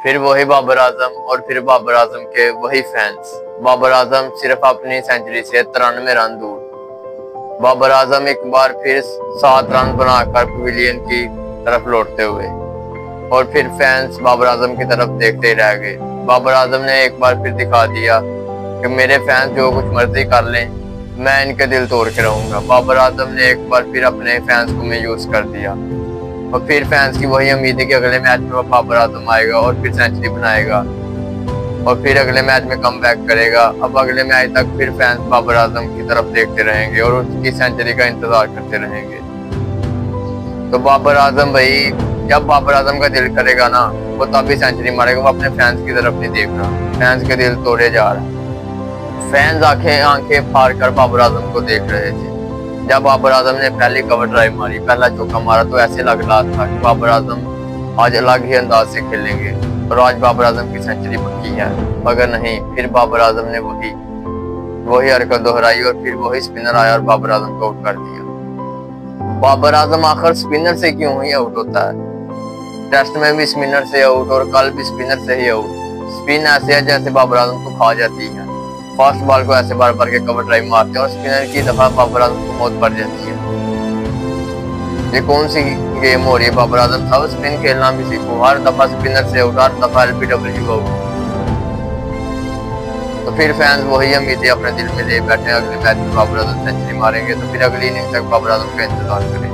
फिर वही बाबर आजम और फिर बाबर आजम के वही फैंस। बाबर आजम सिर्फ अपनी सेंचुरी से 93 रन दूर। बाबर आजम एक बार फिर 7 रन बनाकर पवेलियन की तरफ लौटते हुए, और फिर फैंस बाबर आजम की तरफ देखते ही रह गए। बाबर आजम ने एक बार फिर दिखा दिया कि मेरे फैंस जो कुछ मर्जी कर लें, मैं इनके दिल तोड़ के रहूंगा। बाबर आजम ने एक बार फिर अपने फैंस को मायूस कर दिया, और फिर फैंस की वही उम्मीद है कि अगले मैच में बाबर आजम आएगा और फिर सेंचुरी बनाएगा, और फिर अगले मैच में कम बैक करेगा। अब अगले मैच तक फिर फैंस बाबर आजम की तरफ देखते रहेंगे और उसकी सेंचुरी का इंतजार करते रहेंगे। तो बाबर आजम भाई, जब बाबर आजम का दिल करेगा ना, वो तभी सेंचुरी मारेगा। वो अपने फैंस की तरफ नहीं देख रहा, फैंस के दिल तोड़े जा रहा है। फैंस आंखें फाड़ कर बाबर आजम को देख रहे थे। जब बाबर आजम ने पहली कवर ड्राइव मारी, पहला चौका मारा, तो ऐसे लग रहा था कि बाबर आजम आज अलग ही अंदाज से खेलेंगे और आज बाबर आजम की सेंचुरी पक्की है। मगर नहीं, फिर बाबर आजम ने वही हरकत दोहराई और फिर वही स्पिनर आया और बाबर आजम को आउट कर दिया। बाबर आजम आखिर स्पिनर से क्यों ही आउट होता है? टेस्ट में भी स्पिनर से आउट और कल भी स्पिनर से ही आउट। स्पिन ऐसे है जैसे बाबर आजम को खा जाती है। फास्ट बॉल को ऐसे बार बार के कवर ड्राइव मारते हैं और स्पिनर की दफा बाबर आजम को मौत पड़ जाती है। ये कौन सी गेम हो रही है? बाबर आजम सब स्पिन खेलना भी सीखो। हर दफा स्पिनर से आउट, हर दफा LBW आउट। तो फिर फैंस वही उम्मीदें अपने दिल में ले बैठे, अगले मैच में बाबर आजम सेंचुरी मारेंगे, तो फिर अगली इनिंग तक बाबर आजम का इंतजार करें।